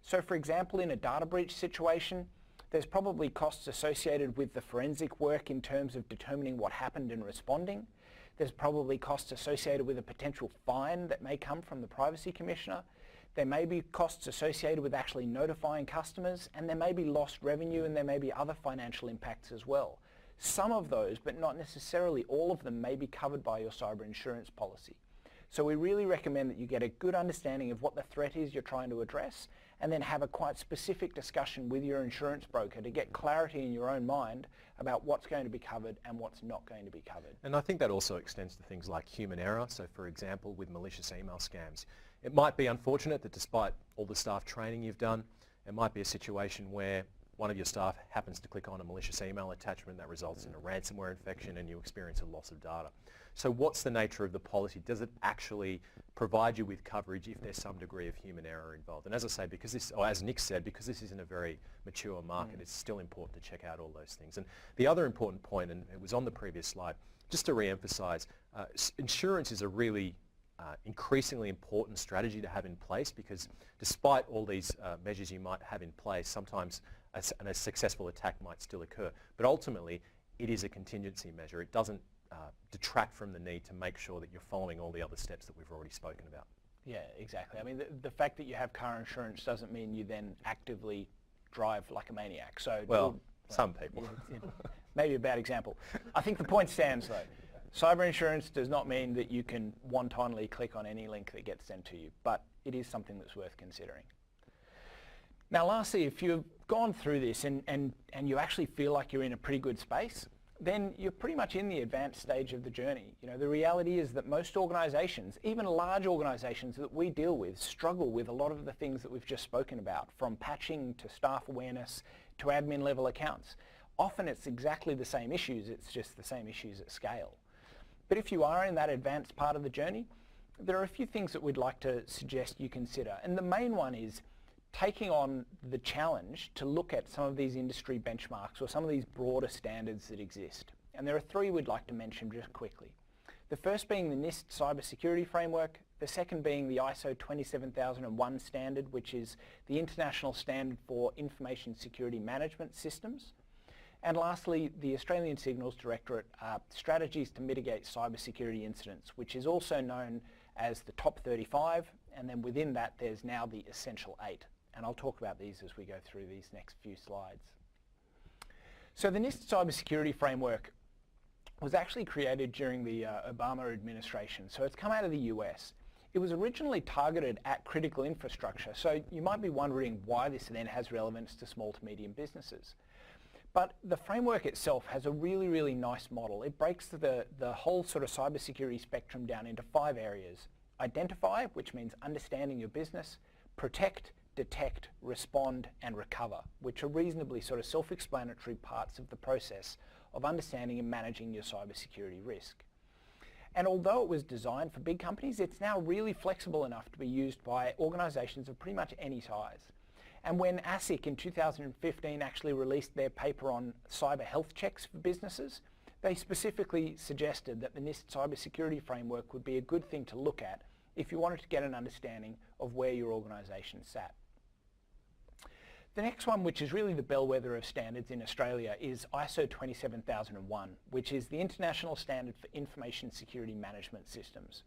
So for example, in a data breach situation, there's probably costs associated with the forensic work in terms of determining what happened and responding. There's probably costs associated with a potential fine that may come from the Privacy Commissioner. There may be costs associated with actually notifying customers, and there may be lost revenue and there may be other financial impacts as well. Some of those, but not necessarily all of them, may be covered by your cyber insurance policy. So we really recommend that you get a good understanding of what the threat is you're trying to address, and then have a quite specific discussion with your insurance broker to get clarity in your own mind about what's going to be covered and what's not going to be covered. And I think that also extends to things like human error. So for example, with malicious email scams, it might be unfortunate that despite all the staff training you've done, it might be a situation where one of your staff happens to click on a malicious email attachment that results in a ransomware infection and you experience a loss of data. So what's the nature of the policy? Does it actually provide you with coverage if there's some degree of human error involved? And as I say, because this, or as Nick said, because this isn't a very mature market, it's still important to check out all those things. And the other important point, and it was on the previous slide, just to re-emphasize, insurance is a really increasingly important strategy to have in place, because despite all these measures you might have in place, sometimes a successful attack might still occur. But ultimately, it is a contingency measure. It doesn't detract from the need to make sure that you're following all the other steps that we've already spoken about. Yeah, exactly. I mean, the fact that you have car insurance doesn't mean you then actively drive like a maniac. So, well, some people. Maybe a bad example. I think the point stands though. Cyber insurance does not mean that you can wantonly click on any link that gets sent to you, but it is something that's worth considering. Now lastly, if you've gone through this and you actually feel like you're in a pretty good space, then you're pretty much in the advanced stage of the journey. You know, the reality is that most organizations, even large organizations that we deal with, struggle with a lot of the things that we've just spoken about, from patching to staff awareness to admin level accounts. Often it's exactly the same issues, it's just the same issues at scale. But if you are in that advanced part of the journey, there are a few things that we'd like to suggest you consider. And the main one is taking on the challenge to look at some of these industry benchmarks or some of these broader standards that exist. And there are three we'd like to mention just quickly. The first being the NIST Cybersecurity Framework, the second being the ISO 27001 standard, which is the international standard for information security management systems. And lastly, the Australian Signals Directorate Strategies to Mitigate Cybersecurity Incidents, which is also known as the Top 35, and then within that there's now the Essential 8. And I'll talk about these as we go through these next few slides. So the NIST Cybersecurity Framework was actually created during the Obama administration, so it's come out of the US. It was originally targeted at critical infrastructure, so you might be wondering why this then has relevance to small to medium businesses. But the framework itself has a really, really nice model. It breaks the whole sort of cybersecurity spectrum down into 5 areas. Identify, which means understanding your business. protect, detect, respond, and recover, which are reasonably sort of self-explanatory parts of the process of understanding and managing your cybersecurity risk. And although it was designed for big companies, it's now really flexible enough to be used by organizations of pretty much any size. And when ASIC in 2015 actually released their paper on cyber health checks for businesses, they specifically suggested that the NIST cybersecurity framework would be a good thing to look at if you wanted to get an understanding of where your organization sat. The next one, which is really the bellwether of standards in Australia, is ISO 27001, which is the International Standard for Information Security Management Systems.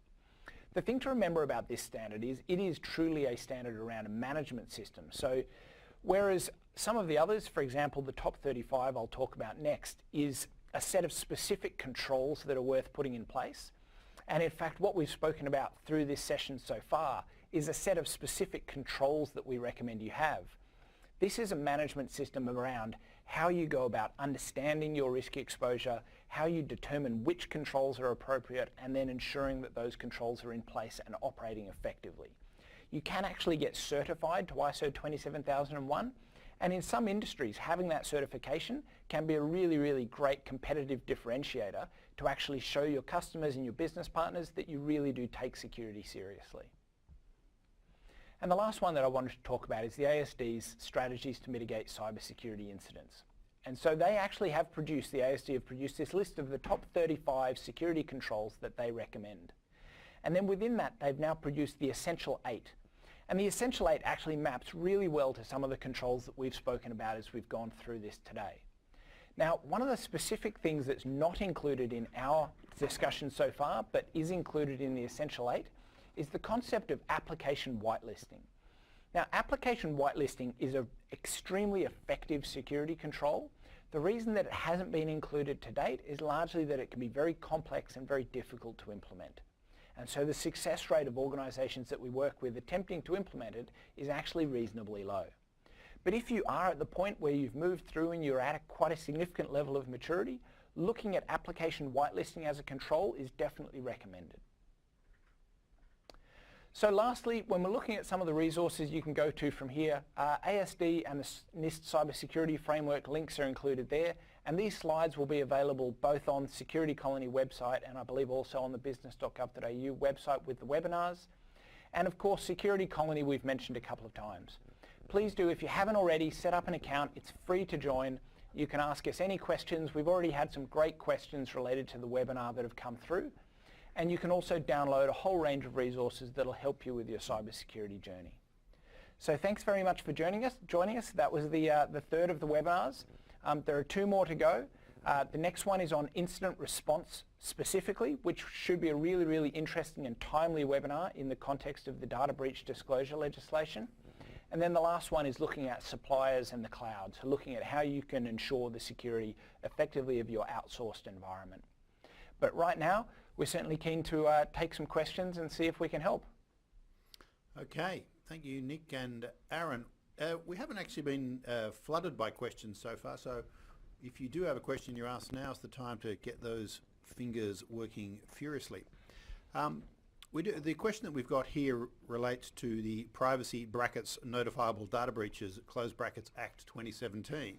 The thing to remember about this standard is it is truly a standard around a management system. So whereas some of the others, for example, the top 35 I'll talk about next, is a set of specific controls that are worth putting in place. And in fact, what we've spoken about through this session so far is a set of specific controls that we recommend you have. This is a management system around how you go about understanding your risk exposure, how you determine which controls are appropriate, and then ensuring that those controls are in place and operating effectively. You can actually get certified to ISO 27001, and in some industries, having that certification can be a really, really great competitive differentiator to actually show your customers and your business partners that you really do take security seriously. And the last one that I wanted to talk about is the ASD's strategies to mitigate cybersecurity incidents. And so they actually have produced, the ASD have produced this list of the top 35 security controls that they recommend. And then within that, they've now produced the Essential 8. And the Essential 8 actually maps really well to some of the controls that we've spoken about as we've gone through this today. Now, one of the specific things that's not included in our discussion so far, but is included in the Essential 8, is the concept of application whitelisting. Now, application whitelisting is an extremely effective security control. The reason that it hasn't been included to date is largely that it can be very complex and very difficult to implement. And so the success rate of organizations that we work with attempting to implement it is actually reasonably low. But if you are at the point where you've moved through and you're at quite a significant level of maturity, looking at application whitelisting as a control is definitely recommended. So lastly, when we're looking at some of the resources you can go to from here, ASD and the NIST Cybersecurity Framework links are included there, and these slides will be available both on the Security Colony website and I believe also on the business.gov.au website with the webinars. And of course, Security Colony we've mentioned a couple of times. Please do, if you haven't already, set up an account. It's free to join. You can ask us any questions. We've already had some great questions related to the webinar that have come through. And you can also download a whole range of resources that'll help you with your cybersecurity journey. So thanks very much for joining us. That was the third of the webinars. There are 2 more to go. The next one is on incident response specifically, which should be a really, really interesting and timely webinar in the context of the data breach disclosure legislation. And then the last one is looking at suppliers and the cloud, so looking at how you can ensure the security effectively of your outsourced environment. But right now, we're certainly keen to take some questions and see if we can help. Okay, thank you, Nick and Aaron. We haven't actually been flooded by questions so far, so if you do have a question you ask, now's the time to get those fingers working furiously. The question that we've got here relates to the Privacy Brackets Notifiable Data Breaches Close Brackets Act 2017.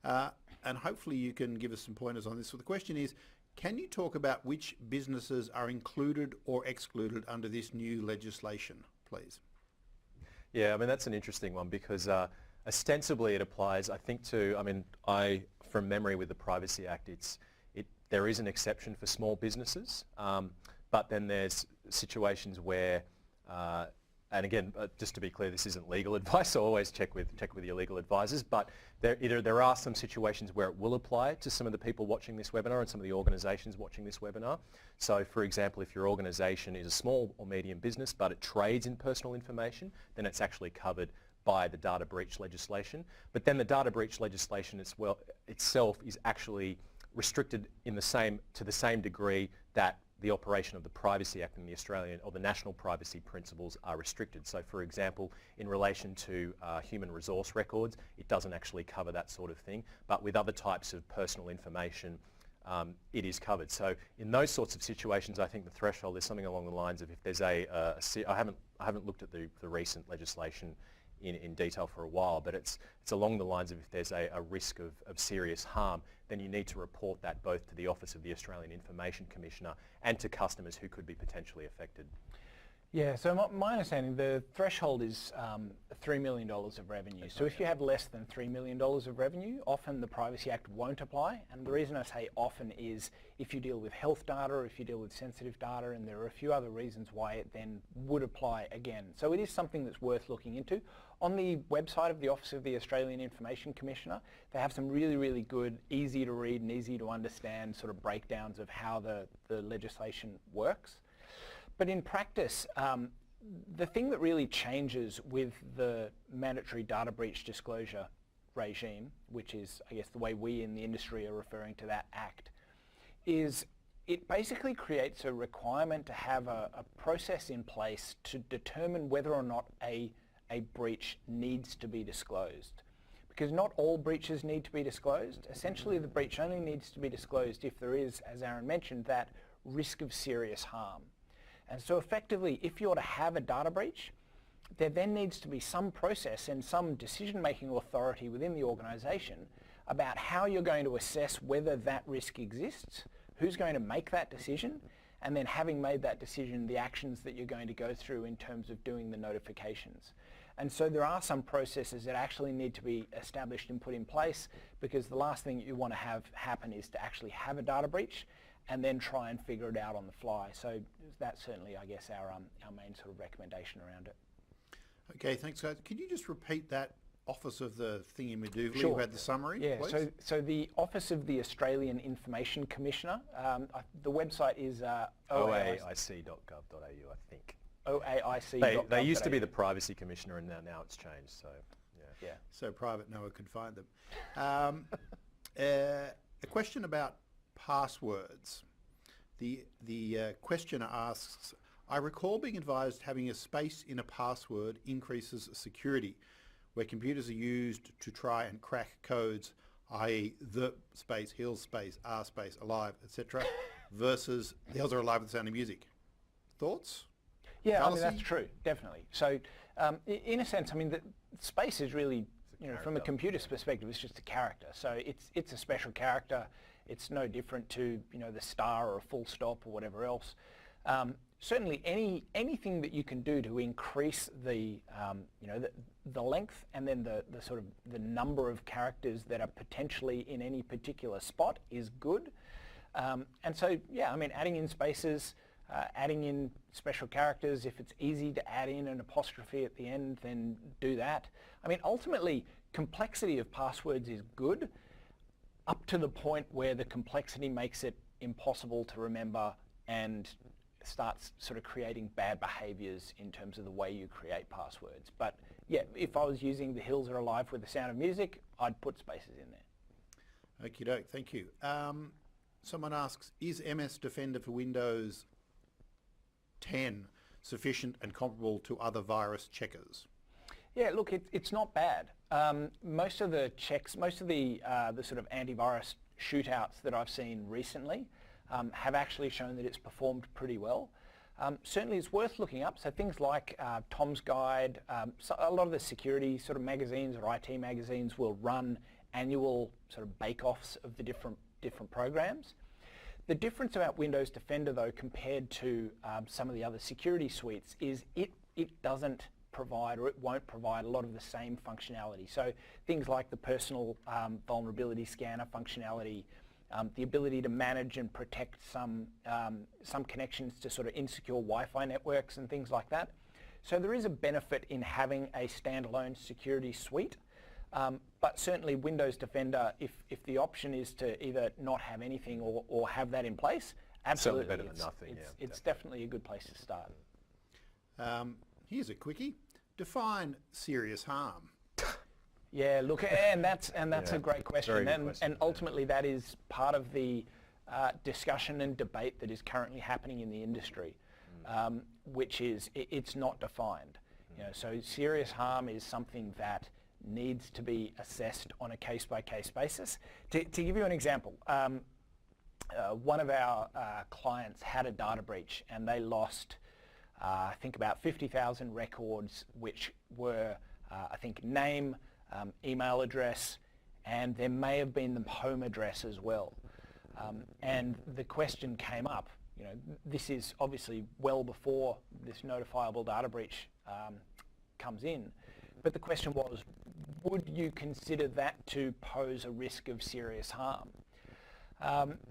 And hopefully you can give us some pointers on this. So the question is, can you talk about which businesses are included or excluded under this new legislation, please? Yeah, I mean, that's an interesting one because ostensibly it applies, I think, to, from memory with the Privacy Act, there is an exception for small businesses, but then there's situations where, and again, just to be clear, this isn't legal advice, so always check with your legal advisors, but there are some situations where it will apply to some of the people watching this webinar and some of the organisations watching this webinar. So for example, if your organisation is a small or medium business but it trades in personal information, then it's actually covered by the data breach legislation. But then the data breach legislation itself is actually restricted to the same degree that the operation of the Privacy Act and the Australian or the national privacy principles are restricted. So for example, in relation to human resource records, it doesn't actually cover that sort of thing, but with other types of personal information, it is covered. So in those sorts of situations, I think the threshold is something along the lines of if there's I haven't looked at the recent legislation in detail for a while, but it's along the lines of if there's a risk of serious harm, then you need to report that both to the Office of the Australian Information Commissioner and to customers who could be potentially affected. Yeah, so my understanding, the threshold is $3 million of revenue. So if you have less than $3 million of revenue, often the Privacy Act won't apply. And the reason I say often is if you deal with health data, or if you deal with sensitive data, and there are a few other reasons why it then would apply again. So it is something that's worth looking into. On the website of the Office of the Australian Information Commissioner, they have some really, really good, easy to read and easy to understand sort of breakdowns of how the legislation works. But in practice, the thing that really changes with the mandatory data breach disclosure regime, which is, I guess, the way we in the industry are referring to that act, is it basically creates a requirement to have a process in place to determine whether or not a breach needs to be disclosed. Because not all breaches need to be disclosed. Essentially, the breach only needs to be disclosed if there is, as Aaron mentioned, that risk of serious harm. And so effectively, if you're to have a data breach, there then needs to be some process and some decision-making authority within the organisation about how you're going to assess whether that risk exists, who's going to make that decision, and then having made that decision, the actions that you're going to go through in terms of doing the notifications. And so there are some processes that actually need to be established and put in place, because the last thing you want to have happen is to actually have a data breach and then try and figure it out on the fly. So that's certainly, I guess, our main sort of recommendation around it. Okay, thanks guys. Could you just repeat that Office of the thingy-madoodly? Sure. You had the summary, yeah, please? So the Office of the Australian Information Commissioner, the website is oaic.gov.au, I think. oaic.gov.au. They used to be the Privacy Commissioner, and now it's changed, so yeah. So private, no one could find them. A question about passwords. The questioner asks, I recall being advised having a space in a password increases security, where computers are used to try and crack codes, i.e. the space, hills space, r space, alive, etc., versus the hills are alive with the sound of music. Thoughts? Yeah, Fallacy? I mean, that's true, definitely. So in a sense, I mean, the space is really, from a computer's perspective, it's just a character. So it's a special character. It's no different to, the star or a full stop or whatever else. Certainly anything that you can do to increase the length and then the sort of the number of characters that are potentially in any particular spot is good. And so, yeah, I mean, adding in spaces, adding in special characters, if it's easy to add in an apostrophe at the end, then do that. I mean, ultimately, complexity of passwords is good, up to the point where the complexity makes it impossible to remember and starts sort of creating bad behaviours in terms of the way you create passwords. But yeah, if I was using the hills are alive with the sound of music, I'd put spaces in there. Okie doke, thank you. Someone asks, is MS Defender for Windows 10 sufficient and comparable to other virus checkers? Yeah, look, it's not bad. Most of the checks, most of the sort of antivirus shootouts that I've seen recently have actually shown that it's performed pretty well. Certainly it's worth looking up. So things like Tom's Guide, so a lot of the security sort of magazines or IT magazines will run annual sort of bake-offs of the different programs. The difference about Windows Defender, though, compared to some of the other security suites is it doesn't provide, or it won't provide, a lot of the same functionality. So things like the personal vulnerability scanner functionality, the ability to manage and protect some connections to sort of insecure Wi-Fi networks and things like that. So there is a benefit in having a standalone security suite. But certainly Windows Defender, if the option is to either not have anything or have that in place, absolutely. Certainly better than nothing, it's definitely a good place to start. Here's a quickie. Define serious harm. Yeah, look, and that's a great question, and ultimately that is part of the discussion and debate that is currently happening in the industry, which is it's not defined. So serious harm is something that needs to be assessed on a case-by-case basis. To give you an example, one of our clients had a data breach, and they lost, I think, about 50,000 records, which were, I think, name, email address, and there may have been the home address as well. And the question came up, you know, this is obviously well before this notifiable data breach comes in, but the question was, would you consider that to pose a risk of serious harm?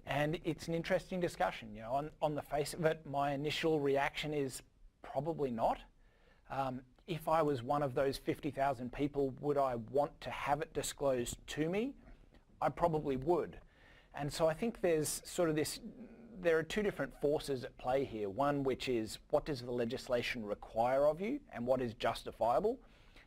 And it's an interesting discussion. You know, on the face of it, my initial reaction is probably not. If I was one of those 50,000 people, would I want to have it disclosed to me? I probably would. And so I think there's sort of this, there are two different forces at play here. One which is, what does the legislation require of you and what is justifiable?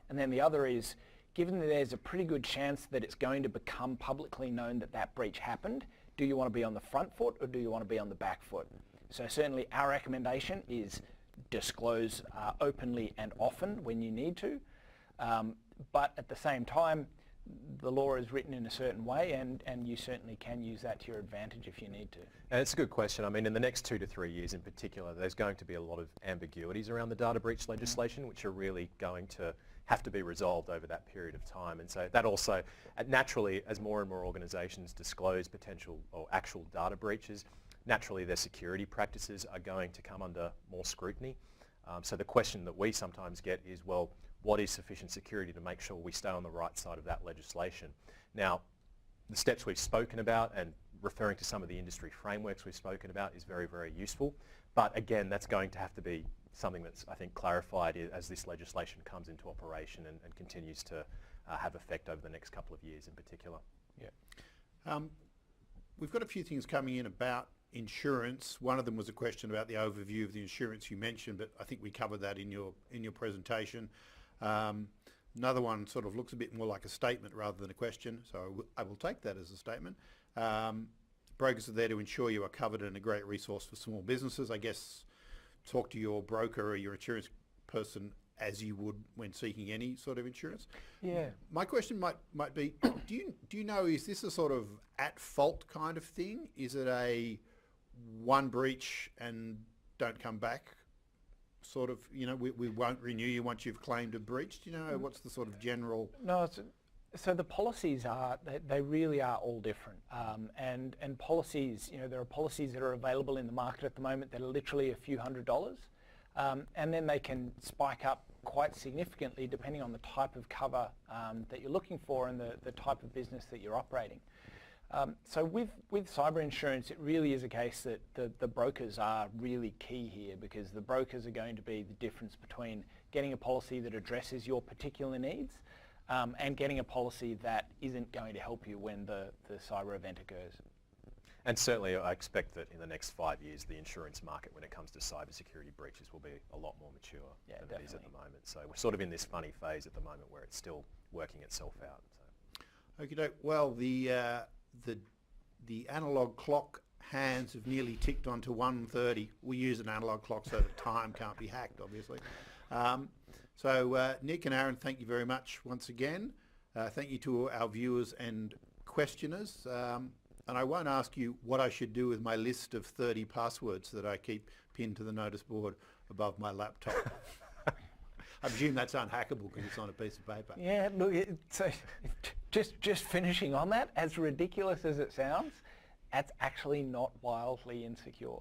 And then the other is, given that there's a pretty good chance that it's going to become publicly known that that breach happened, do you want to be on the front foot or do you want to be on the back foot? So certainly our recommendation is disclose openly and often when you need to, but at the same time, the law is written in a certain way, and you certainly can use that to your advantage if you need to. And it's a good question. I mean, in the next 2 to 3 years in particular, there's going to be a lot of ambiguities around the data breach legislation, which are really going to have to be resolved over that period of time. And so that also, naturally, as more and more organisations disclose potential or actual data breaches, naturally their security practices are going to come under more scrutiny. So the question that we sometimes get is, well, what is sufficient security to make sure we stay on the right side of that legislation? Now, the steps we've spoken about and referring to some of the industry frameworks we've spoken about is very, very useful. But again, that's going to have to be something that's, I think, clarified as this legislation comes into operation and continues to have effect over the next couple of years in particular. Yeah. We've got a few things coming in about insurance. One of them was a question about the overview of the insurance you mentioned, but I think we covered that in your presentation. Another one sort of looks a bit more like a statement rather than a question, so I will take that as a statement. Brokers are there to ensure you are covered and a great resource for small businesses. I guess talk to your broker or your insurance person as you would when seeking any sort of insurance. Yeah. My question might be, do you know, is this a sort of at fault kind of thing? Is it a one breach and don't come back sort of, you know, we won't renew you once you've claimed a breach? Do you know what's the sort of general? No, so the policies are, they really are all different. And policies, you know, there are policies that are available in the market at the moment that are literally a few $100s. And then they can spike up quite significantly depending on the type of cover that you're looking for and the type of business that you're operating. So with cyber insurance, it really is a case that the brokers are really key here, because the brokers are going to be the difference between getting a policy that addresses your particular needs and getting a policy that isn't going to help you when the cyber event occurs. And certainly I expect that in the next 5 years, the insurance market when it comes to cybersecurity breaches will be a lot more mature than it is at the moment. So we're sort of in this funny phase at the moment where it's still working itself out. So. Okay, well, the analog clock hands have nearly ticked on to 1:30. We use an analog clock so that time can't be hacked, obviously. So Nick and Aaron, thank you very much once again. Thank you to our viewers and questioners. And I won't ask you what I should do with my list of 30 passwords that I keep pinned to the notice board above my laptop. I presume that's unhackable because it's on a piece of paper. Yeah, look, just finishing on that, as ridiculous as it sounds, that's actually not wildly insecure.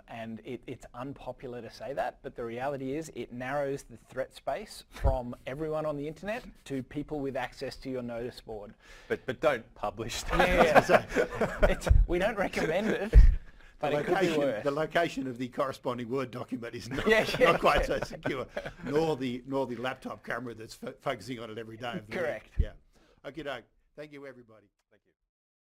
And it's unpopular to say that, but the reality is it narrows the threat space from everyone on the internet to people with access to your notice board. But don't publish that. Yeah, we don't recommend it, but it could be worse. The location of the corresponding Word document is not quite so secure, nor the laptop camera that's focusing on it every day. Correct. Yeah. Okay, Doug. Thank you, everybody.